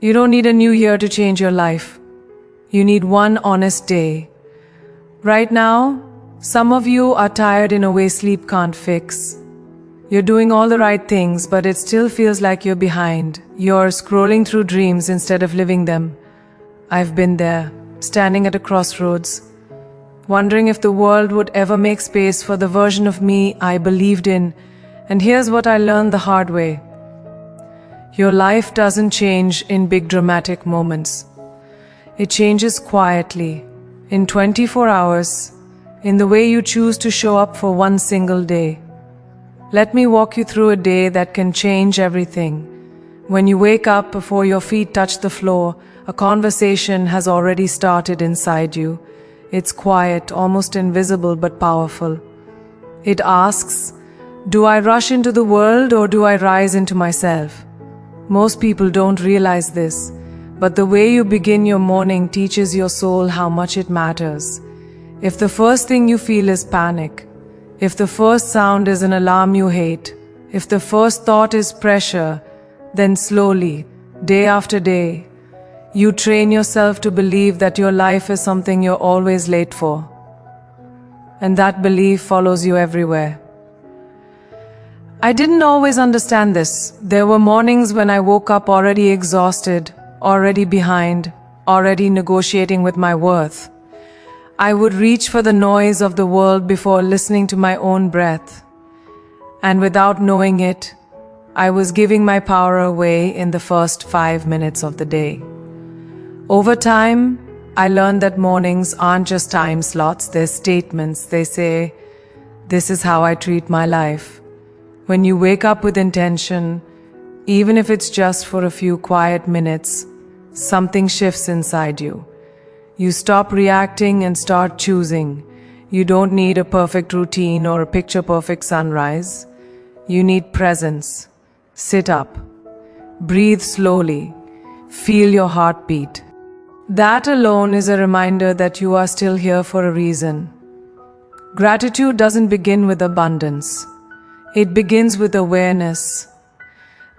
You don't need a new year to change your life. You need one honest day. Right now, some of you are tired in a way sleep can't fix. You're doing all the right things, but it still feels like you're behind. You're scrolling through dreams instead of living them. I've been there, standing at a crossroads, wondering if the world would ever make space for the version of me I believed in. And here's what I learned the hard way. Your life doesn't change in big dramatic moments. It changes quietly, in 24 hours, in the way you choose to show up for one single day. Let me walk you through a day that can change everything. When you wake up before your feet touch the floor, a conversation has already started inside you. It's quiet, almost invisible, but powerful. It asks, do I rush into the world or do I rise into myself? Most people don't realize this, but the way you begin your morning teaches your soul how much it matters. If the first thing you feel is panic, if the first sound is an alarm you hate, if the first thought is pressure, then slowly, day after day, you train yourself to believe that your life is something you're always late for. And that belief follows you everywhere. I didn't always understand this. There were mornings when I woke up already exhausted, already behind, already negotiating with my worth. I would reach for the noise of the world before listening to my own breath. And without knowing it, I was giving my power away in the first 5 minutes of the day. Over time, I learned that mornings aren't just time slots, they're statements. They say, this is how I treat my life. When you wake up with intention, even if it's just for a few quiet minutes, something shifts inside you. You stop reacting and start choosing. You don't need a perfect routine or a picture-perfect sunrise. You need presence. Sit up. Breathe slowly. Feel your heartbeat. That alone is a reminder that you are still here for a reason. Gratitude doesn't begin with abundance. It begins with awareness.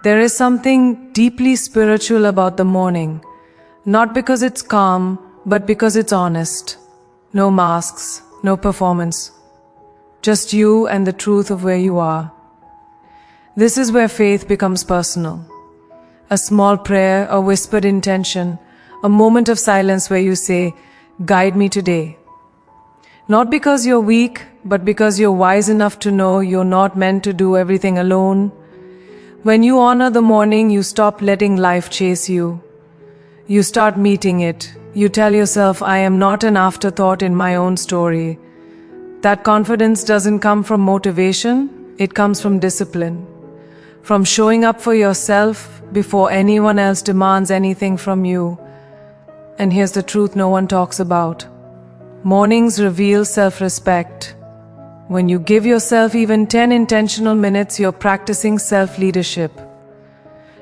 There is something deeply spiritual about the morning, not because it's calm, but because it's honest. No masks, no performance. Just you and the truth of where you are. This is where faith becomes personal. A small prayer, a whispered intention, a moment of silence where you say, guide me today. Not because you're weak, but because you're wise enough to know you're not meant to do everything alone. When you honor the morning, you stop letting life chase you. You start meeting it. You tell yourself, I am not an afterthought in my own story. That confidence doesn't come from motivation, it comes from discipline. From showing up for yourself before anyone else demands anything from you. And here's the truth no one talks about. Mornings reveal self-respect. When you give yourself even 10 intentional minutes, you're practicing self-leadership.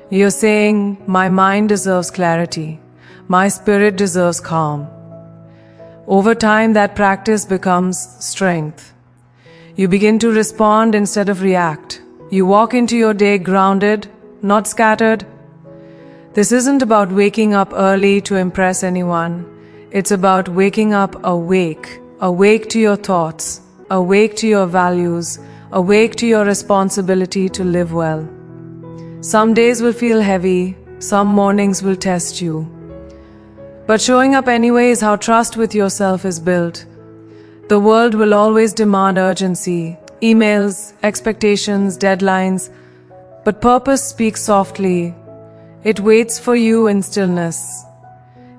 You're saying, my mind deserves clarity. My spirit deserves calm. Over time, that practice becomes strength. You begin to respond instead of react. You walk into your day grounded, not scattered. This isn't about waking up early to impress anyone. It's about waking up awake, awake to your thoughts, awake to your values, awake to your responsibility to live well. Some days will feel heavy, some mornings will test you. But showing up anyway is how trust with yourself is built. The world will always demand urgency, emails, expectations, deadlines, but purpose speaks softly. It waits for you in stillness.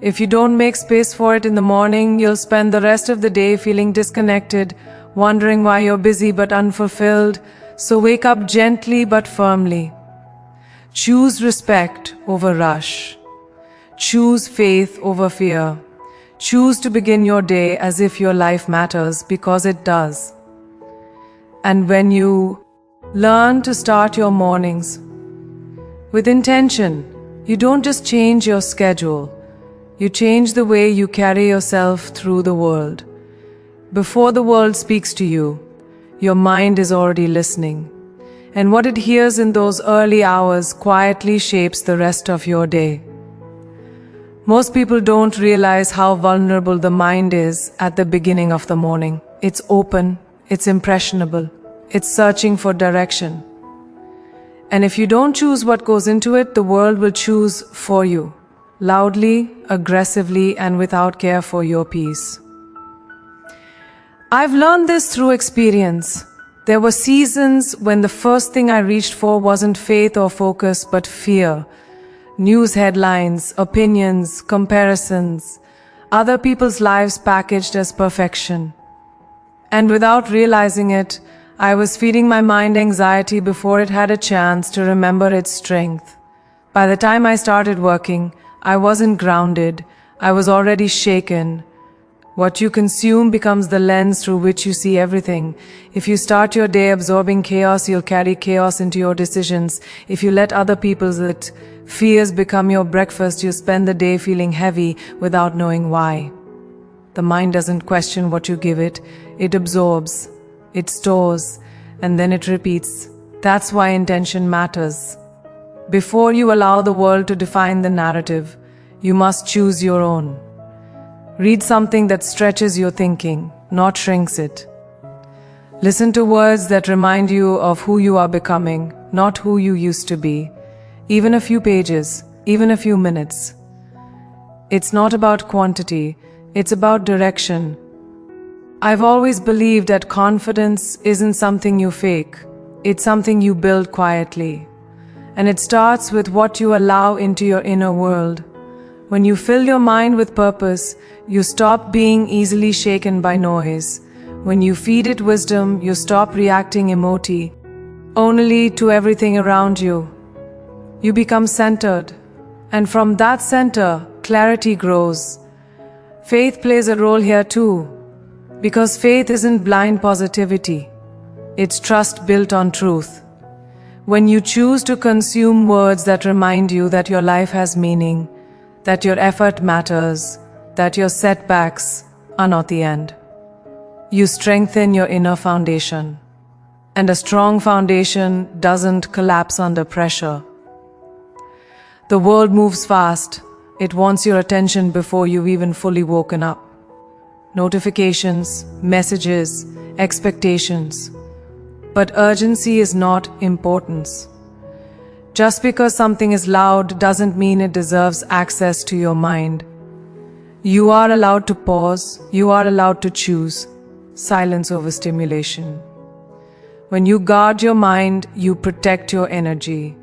If you don't make space for it in the morning, you'll spend the rest of the day feeling disconnected, wondering why you're busy but unfulfilled. So wake up gently but firmly. Choose respect over rush. Choose faith over fear. Choose to begin your day as if your life matters, because it does. And when you learn to start your mornings with intention, you don't just change your schedule, you change the way you carry yourself through the world. Before the world speaks to you, your mind is already listening. And what it hears in those early hours quietly shapes the rest of your day. Most people don't realize how vulnerable the mind is at the beginning of the morning. It's open, it's impressionable, it's searching for direction. And if you don't choose what goes into it, the world will choose for you, loudly, aggressively, and without care for your peace. I've learned this through experience. There were seasons when the first thing I reached for wasn't faith or focus, but fear. News headlines, opinions, comparisons, other people's lives packaged as perfection. And without realizing it, I was feeding my mind anxiety before it had a chance to remember its strength. By the time I started working, I wasn't grounded. I was already shaken. What you consume becomes the lens through which you see everything. If you start your day absorbing chaos, you'll carry chaos into your decisions. If you let other people's fears become your breakfast, you spend the day feeling heavy without knowing why. The mind doesn't question what you give it. It absorbs, it stores, and then it repeats. That's why intention matters. Before you allow the world to define the narrative, you must choose your own. Read something that stretches your thinking, not shrinks it. Listen to words that remind you of who you are becoming, not who you used to be. Even a few pages, even a few minutes. It's not about quantity, it's about direction. I've always believed that confidence isn't something you fake, it's something you build quietly. And it starts with what you allow into your inner world. When you fill your mind with purpose, you stop being easily shaken by noise. When you feed it wisdom, you stop reacting only to everything around you. You become centered, and from that center, clarity grows. Faith plays a role here too, because faith isn't blind positivity. It's trust built on truth. When you choose to consume words that remind you that your life has meaning, that your effort matters, that your setbacks are not the end, you strengthen your inner foundation. And a strong foundation doesn't collapse under pressure. The world moves fast. It wants your attention before you've even fully woken up. Notifications, messages, expectations. But urgency is not importance. Just because something is loud doesn't mean it deserves access to your mind. You are allowed to pause, you are allowed to choose. Silence over stimulation. When you guard your mind, you protect your energy.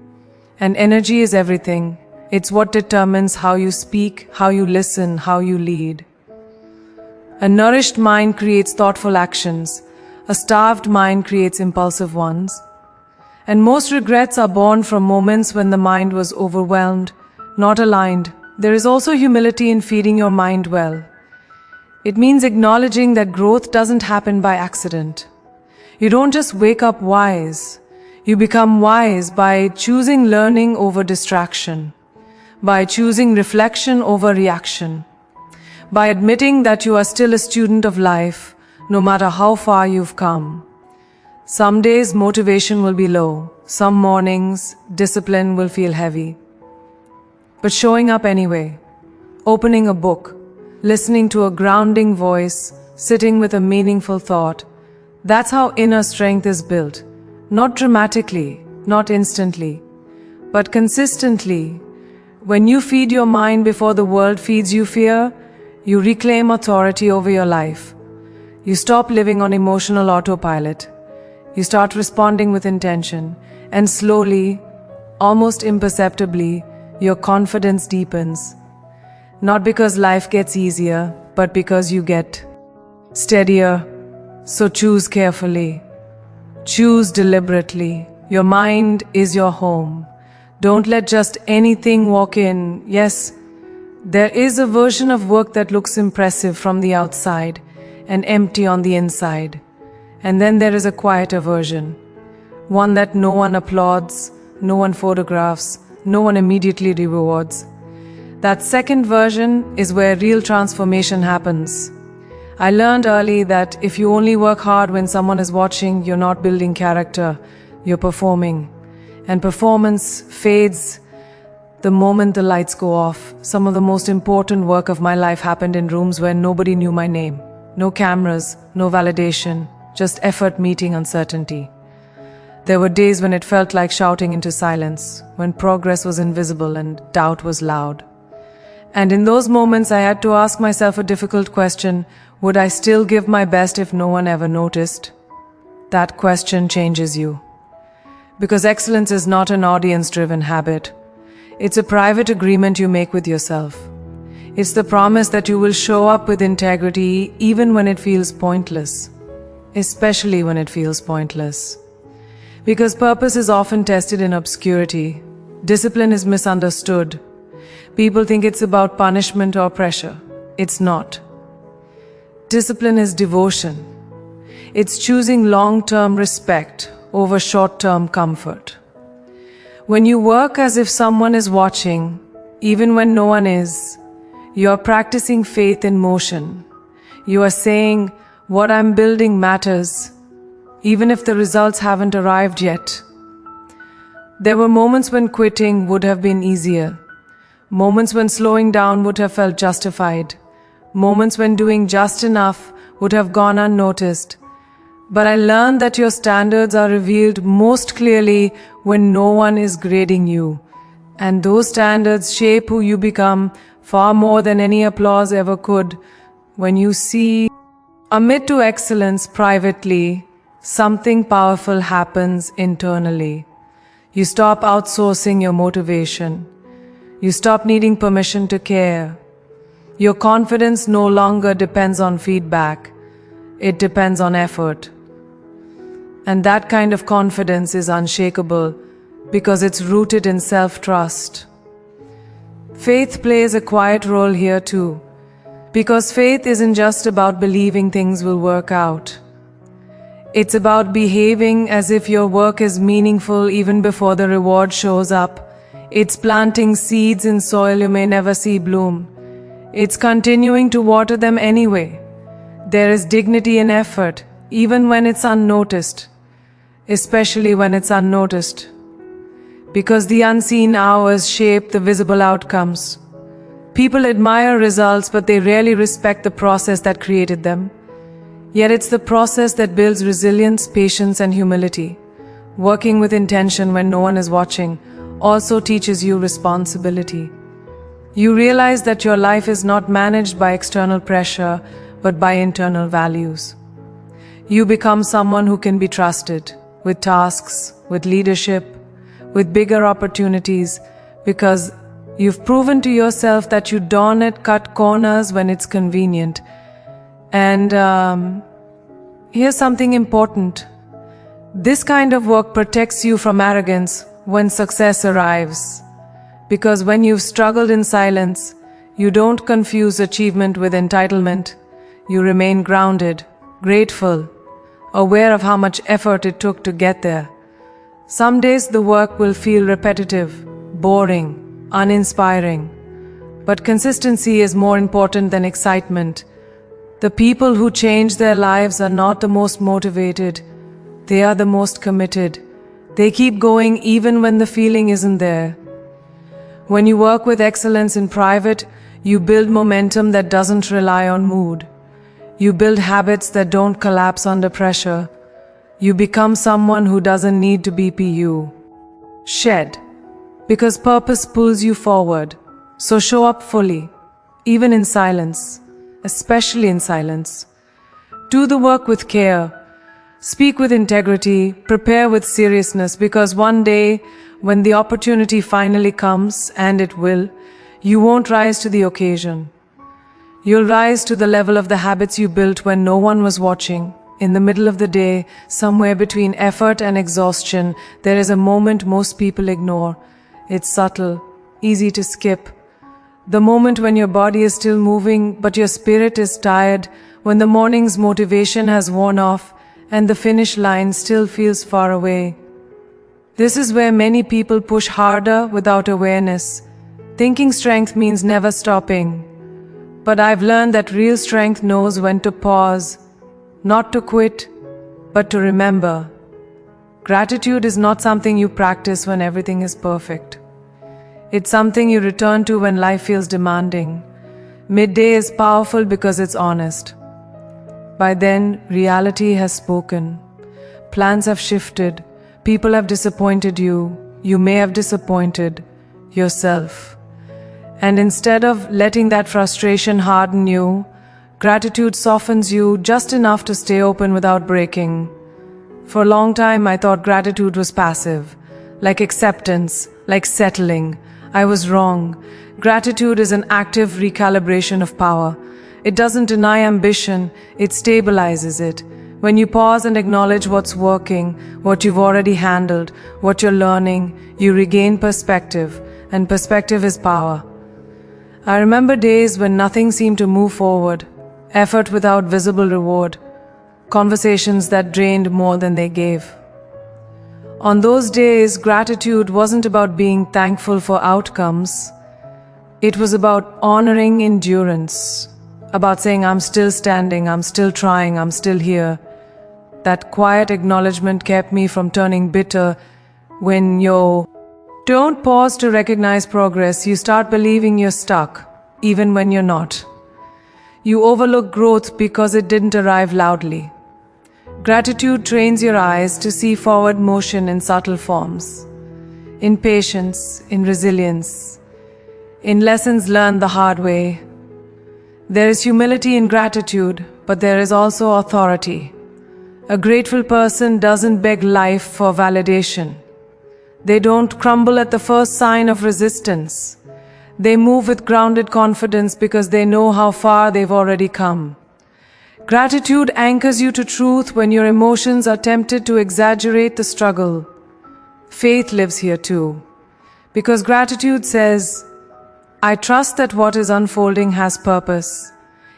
And energy is everything. It's what determines how you speak, how you listen, how you lead. A nourished mind creates thoughtful actions. A starved mind creates impulsive ones. And most regrets are born from moments when the mind was overwhelmed, not aligned. There is also humility in feeding your mind well. It means acknowledging that growth doesn't happen by accident. You don't just wake up wise. You become wise by choosing learning over distraction, by choosing reflection over reaction, by admitting that you are still a student of life, no matter how far you've come. Some days motivation will be low, some mornings discipline will feel heavy. But showing up anyway, opening a book, listening to a grounding voice, sitting with a meaningful thought, that's how inner strength is built. Not dramatically, not instantly, but consistently. When you feed your mind before the world feeds you fear, you reclaim authority over your life. You stop living on emotional autopilot. You start responding with intention, and slowly, almost imperceptibly, your confidence deepens. Not because life gets easier, but because you get steadier. So choose carefully. Choose deliberately. Your mind is your home. Don't let just anything walk in. Yes, there is a version of work that looks impressive from the outside and empty on the inside. And then there is a quieter version, one that no one applauds, no one photographs, no one immediately rewards. That second version is where real transformation happens. I learned early that if you only work hard when someone is watching, you're not building character, you're performing. And performance fades The moment the lights go off, some of the most important work of my life happened in rooms where nobody knew my name. No cameras, no validation, just effort meeting uncertainty. There were days when it felt like shouting into silence, when progress was invisible and doubt was loud. And in those moments I had to ask myself a difficult question: would I still give my best if no one ever noticed? That question changes you. Because excellence is not an audience-driven habit. It's a private agreement you make with yourself. It's the promise that you will show up with integrity even when it feels pointless. Especially when it feels pointless. Because purpose is often tested in obscurity. Discipline is misunderstood. People think it's about punishment or pressure. It's not. Discipline is devotion. It's choosing long-term respect over short-term comfort. When you work as if someone is watching, even when no one is, you're practicing faith in motion. You are saying, what I'm building matters, even if the results haven't arrived yet. There were moments when quitting would have been easier. Moments when slowing down would have felt justified. Moments when doing just enough would have gone unnoticed. But I learned that your standards are revealed most clearly when no one is grading you. And those standards shape who you become far more than any applause ever could. When you see amid to excellence privately, something powerful happens internally. You stop outsourcing your motivation. You stop needing permission to care. Your confidence no longer depends on feedback. It depends on effort. And that kind of confidence is unshakable because it's rooted in self-trust. Faith plays a quiet role here too, because faith isn't just about believing things will work out. It's about behaving as if your work is meaningful even before the reward shows up. It's planting seeds in soil you may never see bloom. It's continuing to water them anyway. There is dignity in effort, even when it's unnoticed. Especially when it's unnoticed. Because the unseen hours shape the visible outcomes. People admire results, but they rarely respect the process that created them. Yet it's the process that builds resilience, patience, and humility. Working with intention when no one is watching also teaches you responsibility. You realize that your life is not managed by external pressure, but by internal values. You become someone who can be trusted, with tasks, with leadership, with bigger opportunities, because you've proven to yourself that you don't cut corners when it's convenient. And here's something important. This kind of work protects you from arrogance when success arrives. Because when you've struggled in silence, you don't confuse achievement with entitlement. You remain grounded, grateful, aware of how much effort it took to get there. Some days the work will feel repetitive, boring, uninspiring. But consistency is more important than excitement. The people who change their lives are not the most motivated. They are the most committed. They keep going even when the feeling isn't there. When you work with excellence in private, you build momentum that doesn't rely on mood. You build habits that don't collapse under pressure. You become someone who doesn't need to be PU. Shed. Because purpose pulls you forward. So show up fully, even in silence, especially in silence. Do the work with care. Speak with integrity, prepare with seriousness, because one day, when the opportunity finally comes, and it will, you won't rise to the occasion. You'll rise to the level of the habits you built when no one was watching. In the middle of the day, somewhere between effort and exhaustion, there is a moment most people ignore. It's subtle, easy to skip. The moment when your body is still moving, but your spirit is tired, when the morning's motivation has worn off, and the finish line still feels far away. This is where many people push harder without awareness, thinking strength means never stopping. But I've learned that real strength knows when to pause, not to quit, but to remember. Gratitude is not something you practice when everything is perfect. It's something you return to when life feels demanding. Midday is powerful because it's honest. By then, reality has spoken. Plans have shifted. People have disappointed you. You may have disappointed yourself. And instead of letting that frustration harden you, gratitude softens you just enough to stay open without breaking. For a long time, I thought gratitude was passive, like acceptance, like settling. I was wrong. Gratitude is an active recalibration of power. It doesn't deny ambition, it stabilizes it. When you pause and acknowledge what's working, what you've already handled, what you're learning, you regain perspective, and perspective is power. I remember days when nothing seemed to move forward, effort without visible reward, conversations that drained more than they gave. On those days, gratitude wasn't about being thankful for outcomes. It was about honoring endurance, about saying, I'm still standing, I'm still trying, I'm still here. That quiet acknowledgement kept me from turning bitter. When you don't pause to recognize progress, you start believing you're stuck, even when you're not. You overlook growth because it didn't arrive loudly. Gratitude trains your eyes to see forward motion in subtle forms, in patience, in resilience, in lessons learned the hard way. There is humility in gratitude, but there is also authority. A grateful person doesn't beg life for validation. They don't crumble at the first sign of resistance. They move with grounded confidence because they know how far they've already come. Gratitude anchors you to truth when your emotions are tempted to exaggerate the struggle. Faith lives here too, because gratitude says, I trust that what is unfolding has purpose,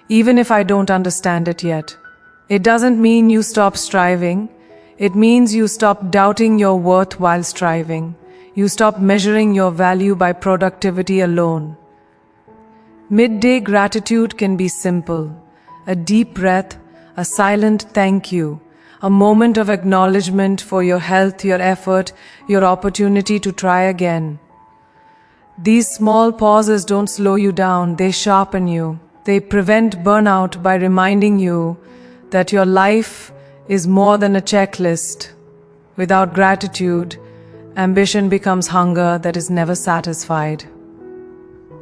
even if I don't understand it yet. It doesn't mean you stop striving. It means you stop doubting your worth while striving. You stop measuring your value by productivity alone. Midday gratitude can be simple. A deep breath, a silent thank you, a moment of acknowledgement for your health, your effort, your opportunity to try again. These small pauses don't slow you down, they sharpen you. They prevent burnout by reminding you that your life is more than a checklist. Without gratitude, ambition becomes hunger that is never satisfied.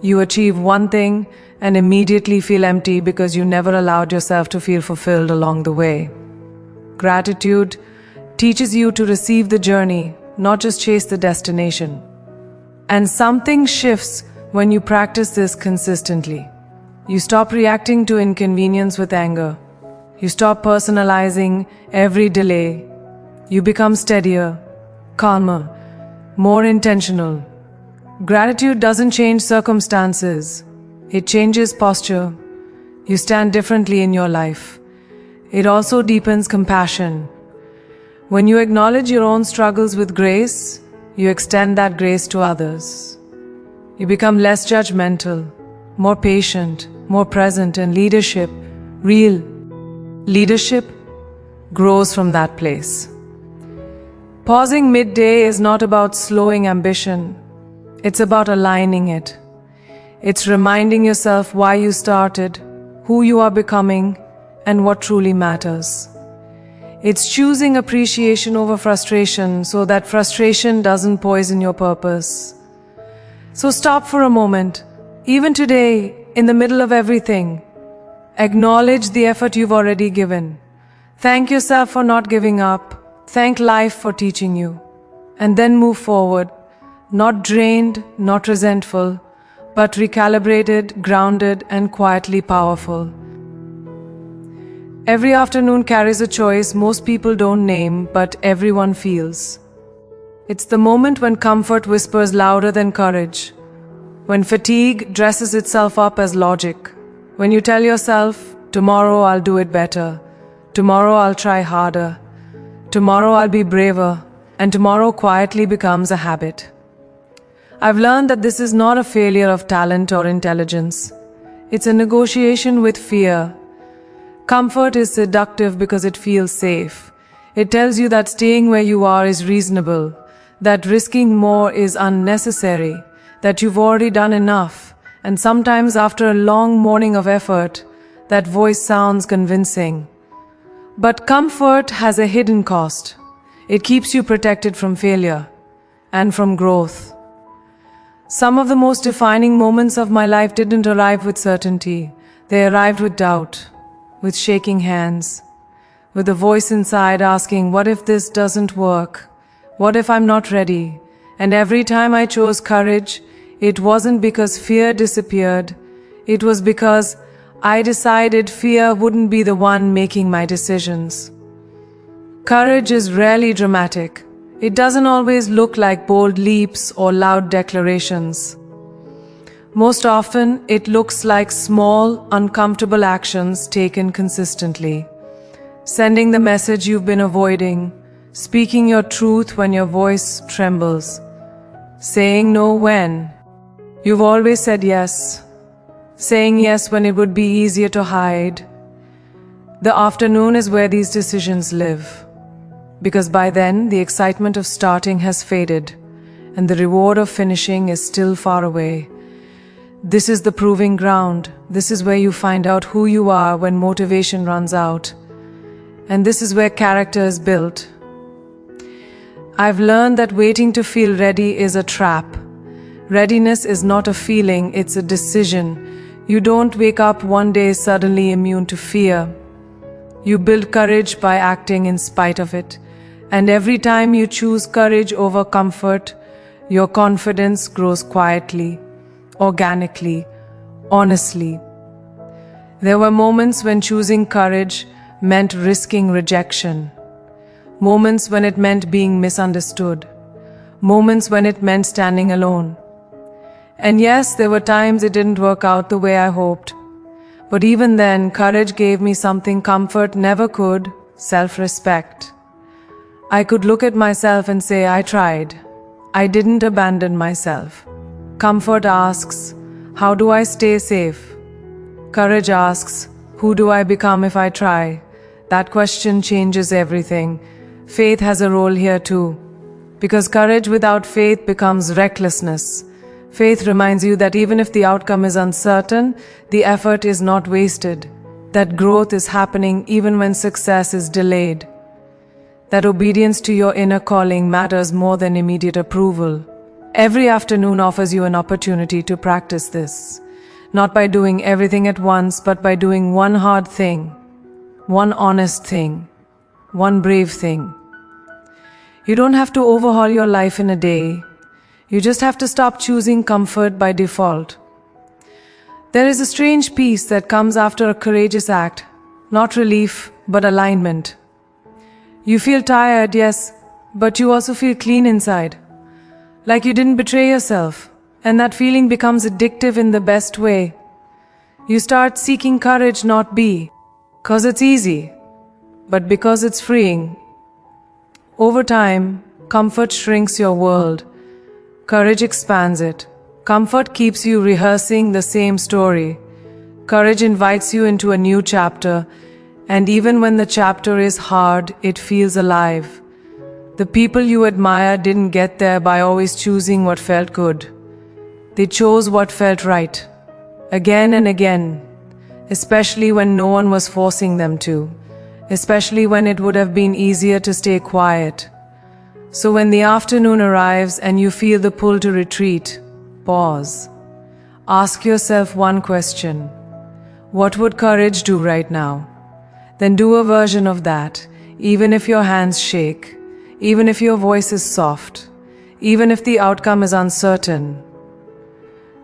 You achieve one thing and immediately feel empty because you never allowed yourself to feel fulfilled along the way. Gratitude teaches you to receive the journey, not just chase the destination. And something shifts when you practice this consistently. You stop reacting to inconvenience with anger. You stop personalizing every delay. You become steadier, calmer, more intentional. Gratitude doesn't change circumstances. It changes posture. You stand differently in your life. It also deepens compassion. When you acknowledge your own struggles with grace, you extend that grace to others. You become less judgmental, more patient, more present, and real leadership, grows from that place. Pausing midday is not about slowing ambition. It's about aligning it. It's reminding yourself why you started, who you are becoming, and what truly matters. It's choosing appreciation over frustration so that frustration doesn't poison your purpose. So stop for a moment, even today, in the middle of everything. Acknowledge the effort you've already given. Thank yourself for not giving up. Thank life for teaching you. And then move forward, not drained, not resentful, but recalibrated, grounded, and quietly powerful. Every afternoon carries a choice most people don't name, but everyone feels. It's the moment when comfort whispers louder than courage, when fatigue dresses itself up as logic, when you tell yourself, tomorrow I'll do it better, tomorrow I'll try harder, tomorrow I'll be braver, and tomorrow quietly becomes a habit. I've learned that this is not a failure of talent or intelligence. It's a negotiation with fear. Comfort is seductive because it feels safe. It tells you that staying where you are is reasonable, that risking more is unnecessary, that you've already done enough, and sometimes after a long morning of effort, that voice sounds convincing. But comfort has a hidden cost. It keeps you protected from failure and from growth. Some of the most defining moments of my life didn't arrive with certainty. They arrived with doubt, with shaking hands, with a voice inside asking, what if this doesn't work? What if I'm not ready? And every time I chose courage, it wasn't because fear disappeared. It was because I decided fear wouldn't be the one making my decisions. Courage is rarely dramatic. It doesn't always look like bold leaps or loud declarations. Most often, it looks like small, uncomfortable actions taken consistently. Sending the message you've been avoiding, speaking your truth when your voice trembles, saying no when you've always said yes, saying yes when it would be easier to hide. The afternoon is where these decisions live, because by then the excitement of starting has faded and the reward of finishing is still far away. This is the proving ground. This is where you find out who you are when motivation runs out. And this is where character is built. I've learned that waiting to feel ready is a trap. Readiness is not a feeling, it's a decision. You don't wake up one day suddenly immune to fear. You build courage by acting in spite of it. And every time you choose courage over comfort, your confidence grows quietly, organically, honestly. There were moments when choosing courage meant risking rejection. Moments when it meant being misunderstood. Moments when it meant standing alone. And yes, there were times it didn't work out the way I hoped. But even then, courage gave me something comfort never could: self-respect. I could look at myself and say, I tried. I didn't abandon myself. Comfort asks, how do I stay safe? Courage asks, who do I become if I try? That question changes everything. Faith has a role here too. Because courage without faith becomes recklessness. Faith reminds you that even if the outcome is uncertain, the effort is not wasted. That growth is happening even when success is delayed. That obedience to your inner calling matters more than immediate approval. Every afternoon offers you an opportunity to practice this. Not by doing everything at once, but by doing one hard thing, one honest thing, one brave thing. You don't have to overhaul your life in a day. You just have to stop choosing comfort by default. There is a strange peace that comes after a courageous act, not relief, but alignment. You feel tired, yes, but you also feel clean inside. Like you didn't betray yourself, and that feeling becomes addictive in the best way. You start seeking courage not because it's easy, but because it's freeing. Over time, comfort shrinks your world. Courage expands it. Comfort keeps you rehearsing the same story. Courage invites you into a new chapter, and even when the chapter is hard, it feels alive. The people you admire didn't get there by always choosing what felt good. They chose what felt right, again and again, especially when no one was forcing them to, especially when it would have been easier to stay quiet. So when the afternoon arrives and you feel the pull to retreat, pause. Ask yourself one question: what would courage do right now? Then do a version of that, even if your hands shake, even if your voice is soft, even if the outcome is uncertain.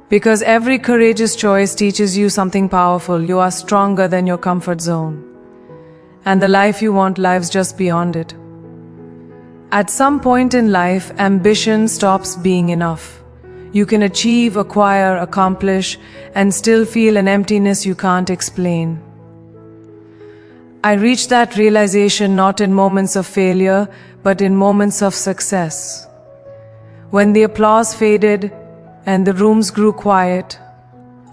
Because every courageous choice teaches you something powerful. You are stronger than your comfort zone. And the life you want lives just beyond it. At some point in life, ambition stops being enough. You can achieve, acquire, accomplish, and still feel an emptiness you can't explain. I reached that realization not in moments of failure, but in moments of success. When the applause faded and the rooms grew quiet,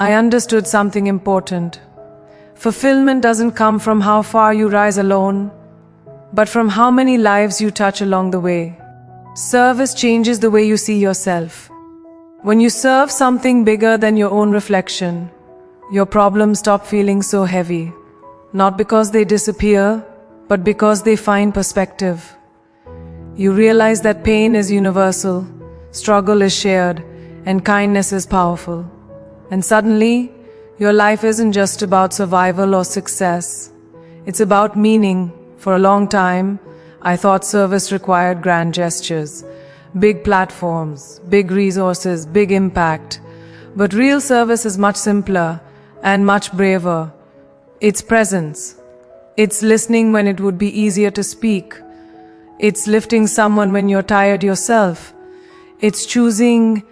I understood something important. Fulfillment doesn't come from how far you rise alone, but from how many lives you touch along the way. Service changes the way you see yourself. When you serve something bigger than your own reflection, your problems stop feeling so heavy, not because they disappear, but because they find perspective. You realize that pain is universal, struggle is shared, and kindness is powerful. And suddenly, your life isn't just about survival or success. It's about meaning. For a long time, I thought service required grand gestures, big platforms, big resources, big impact. But real service is much simpler and much braver. It's presence. It's listening when it would be easier to speak. It's lifting someone when you're tired yourself. It's choosing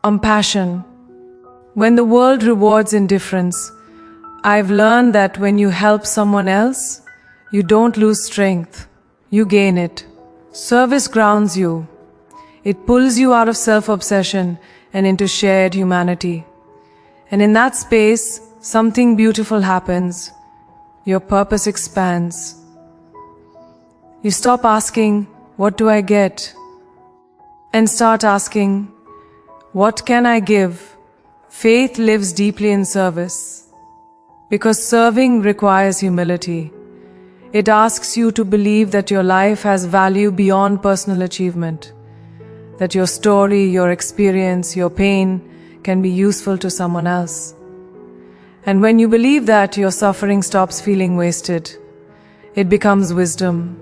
compassion. When the world rewards indifference, I've learned that when you help someone else, you don't lose strength, you gain it. Service grounds you. It pulls you out of self-obsession and into shared humanity. And in that space, something beautiful happens. Your purpose expands. You stop asking, "What do I get?" and start asking, "What can I give?" Faith lives deeply in service, because serving requires humility. It asks you to believe that your life has value beyond personal achievement, that your story, your experience, your pain can be useful to someone else. And when you believe that, your suffering stops feeling wasted. It becomes wisdom.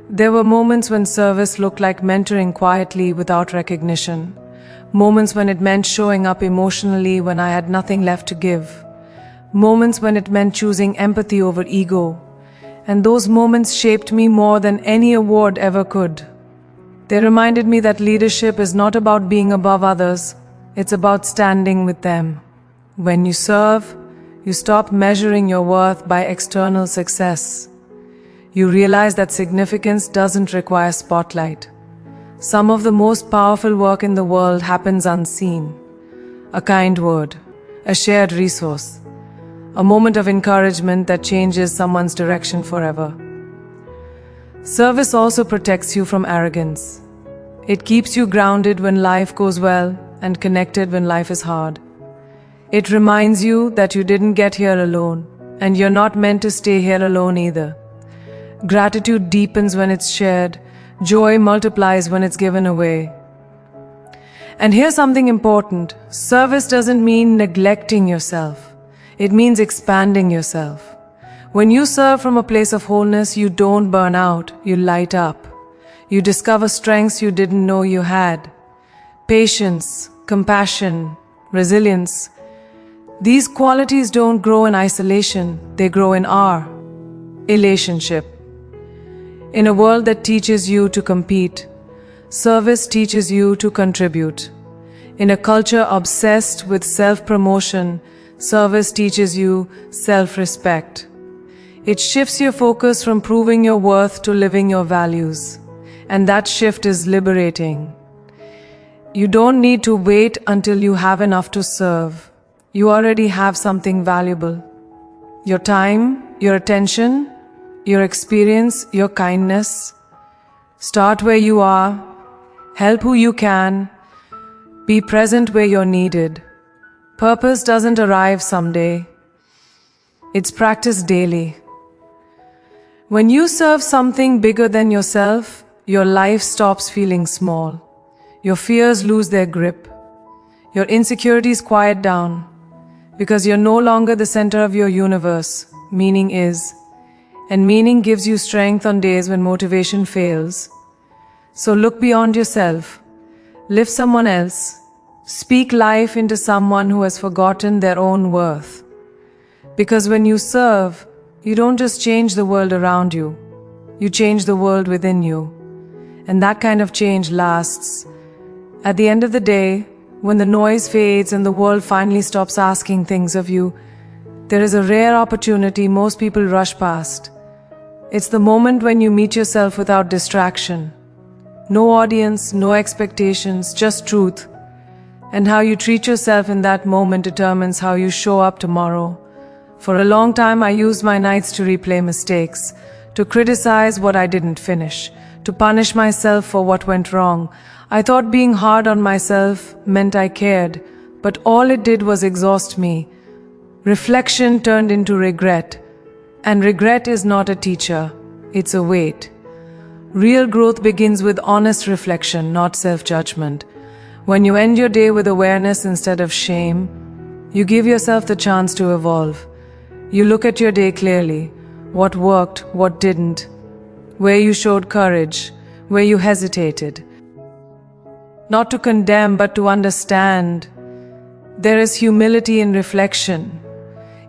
There were moments when service looked like mentoring quietly without recognition. Moments when it meant showing up emotionally when I had nothing left to give. Moments when it meant choosing empathy over ego. And those moments shaped me more than any award ever could. They reminded me that leadership is not about being above others, it's about standing with them. When you serve, you stop measuring your worth by external success. You realize that significance doesn't require spotlight. Some of the most powerful work in the world happens unseen. A kind word, a shared resource, a moment of encouragement that changes someone's direction forever. Service also protects you from arrogance. It keeps you grounded when life goes well and connected when life is hard. It reminds you that you didn't get here alone, and you're not meant to stay here alone either. Gratitude deepens when it's shared. Joy multiplies when it's given away. And here's something important. Service doesn't mean neglecting yourself. It means expanding yourself. When you serve from a place of wholeness, you don't burn out, you light up. You discover strengths you didn't know you had. Patience, compassion, resilience. These qualities don't grow in isolation, they grow in our relationship. In a world that teaches you to compete, service teaches you to contribute. In a culture obsessed with self-promotion, service teaches you self-respect. It shifts your focus from proving your worth to living your values. And that shift is liberating. You don't need to wait until you have enough to serve. You already have something valuable. Your time, your attention, your experience, your kindness. Start where you are. Help who you can. Be present where you're needed. Purpose doesn't arrive someday. It's practiced daily. When you serve something bigger than yourself, your life stops feeling small. Your fears lose their grip. Your insecurities quiet down. Because you're no longer the center of your universe. Meaning is. And meaning gives you strength on days when motivation fails. So look beyond yourself. Lift someone else. Speak life into someone who has forgotten their own worth. Because when you serve, you don't just change the world around you. You change the world within you. And that kind of change lasts. At the end of the day, when the noise fades and the world finally stops asking things of you, there is a rare opportunity most people rush past. It's the moment when you meet yourself without distraction. No audience, no expectations, just truth. And how you treat yourself in that moment determines how you show up tomorrow. For a long time, I used my nights to replay mistakes, to criticize what I didn't finish, to punish myself for what went wrong. I thought being hard on myself meant I cared, but all it did was exhaust me. Reflection turned into regret, and regret is not a teacher, it's a weight. Real growth begins with honest reflection, not self-judgment. When you end your day with awareness instead of shame, you give yourself the chance to evolve. You look at your day clearly, what worked, what didn't, where you showed courage, where you hesitated. Not to condemn, but to understand. There is humility in reflection.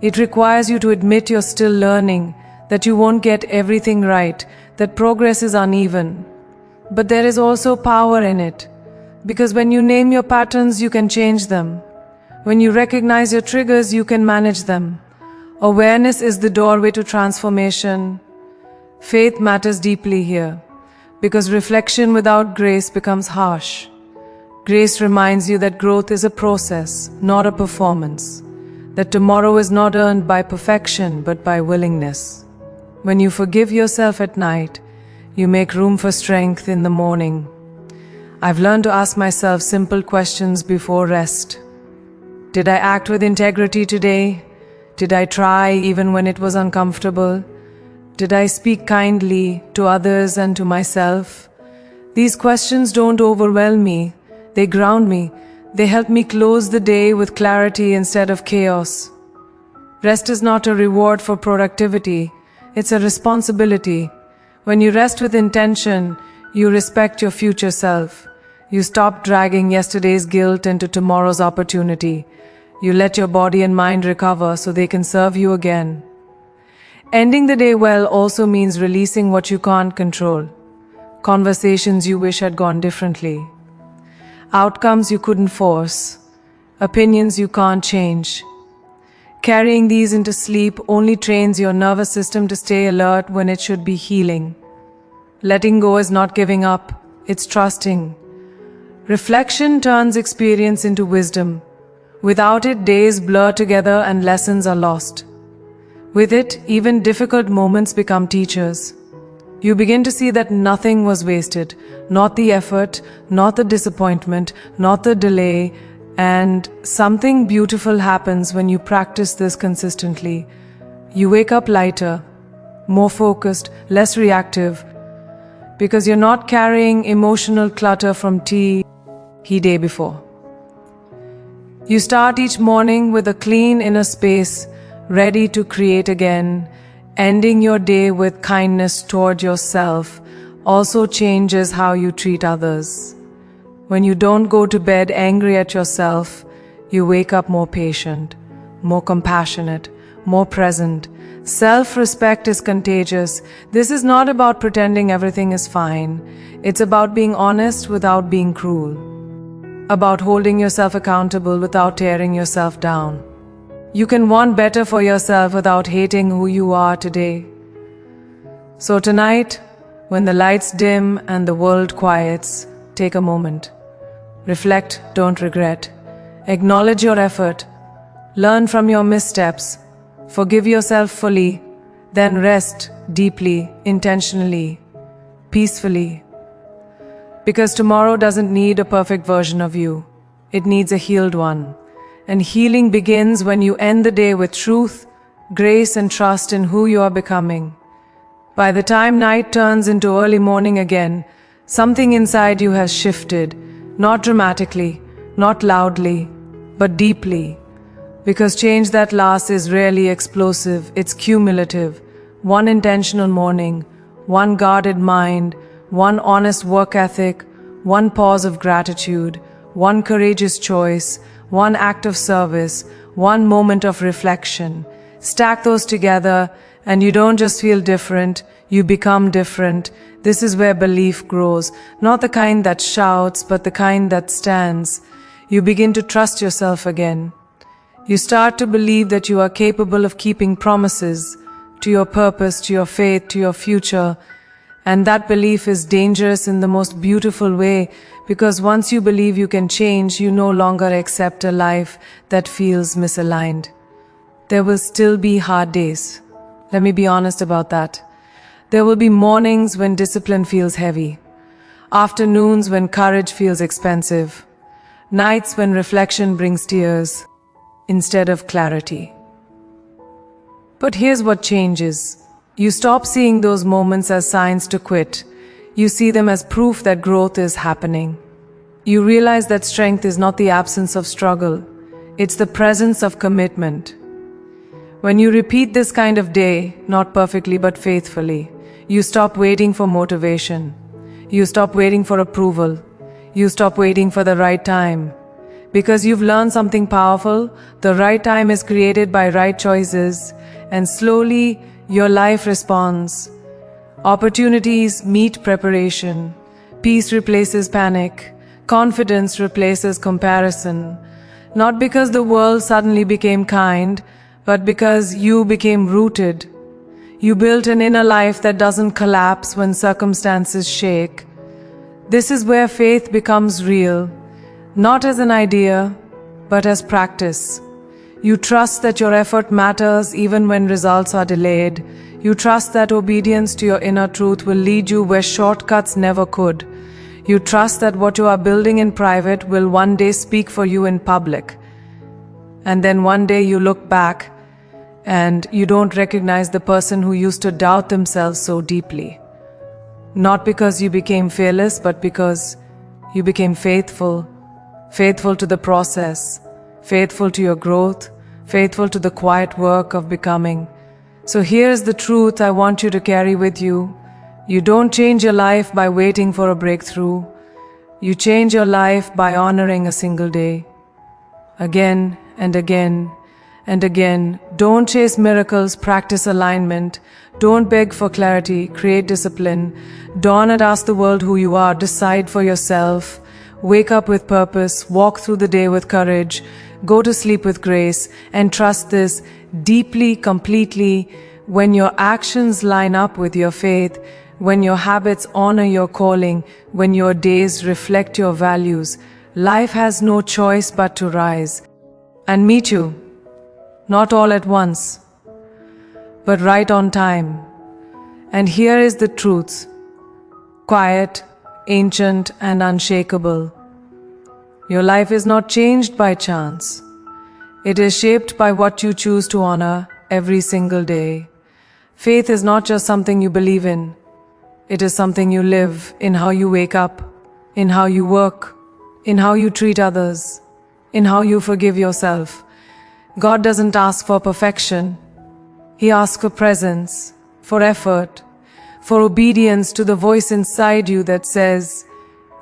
It requires you to admit you're still learning, that you won't get everything right, that progress is uneven. But there is also power in it, because when you name your patterns, you can change them. When you recognize your triggers, you can manage them. Awareness is the doorway to transformation. Faith matters deeply here, because reflection without grace becomes harsh. Grace reminds you that growth is a process, not a performance. That tomorrow is not earned by perfection, but by willingness. When you forgive yourself at night, you make room for strength in the morning. I've learned to ask myself simple questions before rest. Did I act with integrity today? Did I try even when it was uncomfortable? Did I speak kindly to others and to myself? These questions don't overwhelm me. They ground me. They help me close the day with clarity instead of chaos. Rest is not a reward for productivity. It's a responsibility. When you rest with intention, you respect your future self. You stop dragging yesterday's guilt into tomorrow's opportunity. You let your body and mind recover so they can serve you again. Ending the day well also means releasing what you can't control. Conversations you wish had gone differently. Outcomes you couldn't force. Opinions you can't change. Carrying these into sleep only trains your nervous system to stay alert when it should be healing. Letting go is not giving up, it's trusting. Reflection turns experience into wisdom. Without it, days blur together and lessons are lost. With it, even difficult moments become teachers. You begin to see that nothing was wasted, not the effort, not the disappointment, not the delay, and something beautiful happens when you practice this consistently. You wake up lighter, more focused, less reactive, because you're not carrying emotional clutter from the day before. You start each morning with a clean inner space, ready to create again. Ending your day with kindness toward yourself also changes how you treat others. When you don't go to bed angry at yourself, you wake up more patient, more compassionate, more present. Self-respect is contagious. This is not about pretending everything is fine. It's about being honest without being cruel. About holding yourself accountable without tearing yourself down. You can want better for yourself without hating who you are today. So tonight, when the lights dim and the world quiets, take a moment. Reflect, don't regret. Acknowledge your effort. Learn from your missteps. Forgive yourself fully. Then rest deeply, intentionally, peacefully. Because tomorrow doesn't need a perfect version of you. It needs a healed one. And healing begins when you end the day with truth, grace, and trust in who you are becoming. By the time night turns into early morning again, something inside you has shifted, not dramatically, not loudly, but deeply. Because change that lasts is rarely explosive, it's cumulative. One intentional morning, one guarded mind, one honest work ethic, one pause of gratitude, one courageous choice, one act of service, one moment of reflection. Stack those together and you don't just feel different, you become different. This is where belief grows, not the kind that shouts, but the kind that stands. You begin to trust yourself again. You start to believe that you are capable of keeping promises to your purpose, to your faith, to your future. And that belief is dangerous in the most beautiful way, because once you believe you can change, you no longer accept a life that feels misaligned. There will still be hard days. Let me be honest about that. There will be mornings when discipline feels heavy. afternoons when courage feels expensive, nights when reflection brings tears instead of clarity. But here's what changes. You stop seeing those moments as signs to quit. You see them as proof that growth is happening. You realize that strength is not the absence of struggle, it's the presence of commitment. When you repeat this kind of day, not perfectly but faithfully, you stop waiting for motivation. You stop waiting for approval. You stop waiting for the right time. Because you've learned something powerful, the right time is created by right choices, and slowly your life responds. Opportunities meet preparation. Peace replaces panic. Confidence replaces comparison. Not because the world suddenly became kind, but because you became rooted. You built an inner life that doesn't collapse when circumstances shake. This is where faith becomes real, not as an idea, but as practice. You trust that your effort matters even when results are delayed. You trust that obedience to your inner truth will lead you where shortcuts never could. You trust that what you are building in private will one day speak for you in public. And then one day you look back and you don't recognize the person who used to doubt themselves so deeply. Not because you became fearless, but because you became faithful. Faithful to the process, faithful to your growth, faithful to the quiet work of becoming. So here's the truth I want you to carry with you. You don't change your life by waiting for a breakthrough. You change your life by honoring a single day. Again and again and again. Don't chase miracles, practice alignment. Don't beg for clarity, create discipline. Don't ask the world who you are, decide for yourself. Wake up with purpose, walk through the day with courage, go to sleep with grace, and trust this deeply, completely. When your actions line up with your faith, when your habits honor your calling, when your days reflect your values, life has no choice but to rise and meet you. Not all at once, but right on time. And here is the truth, quiet, ancient, and unshakable. Your life is not changed by chance. It is shaped by what you choose to honor every single day. Faith is not just something you believe in. It is something you live in, how you wake up, in how you work, in how you treat others, in how you forgive yourself. God doesn't ask for perfection. He asks for presence, for effort, for obedience to the voice inside you that says,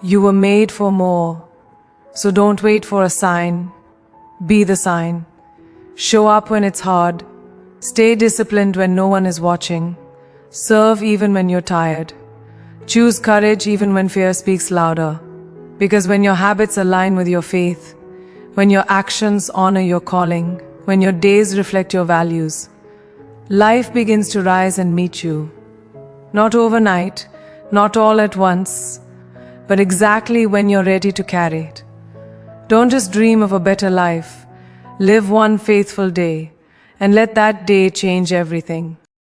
you were made for more. So don't wait for a sign. Be the sign. Show up when it's hard. Stay disciplined when no one is watching. Serve even when you're tired. Choose courage even when fear speaks louder. Because when your habits align with your faith, when your actions honor your calling, when your days reflect your values, life begins to rise and meet you. Not overnight, not all at once, but exactly when you're ready to carry it. Don't just dream of a better life. Live one faithful day, and let that day change everything.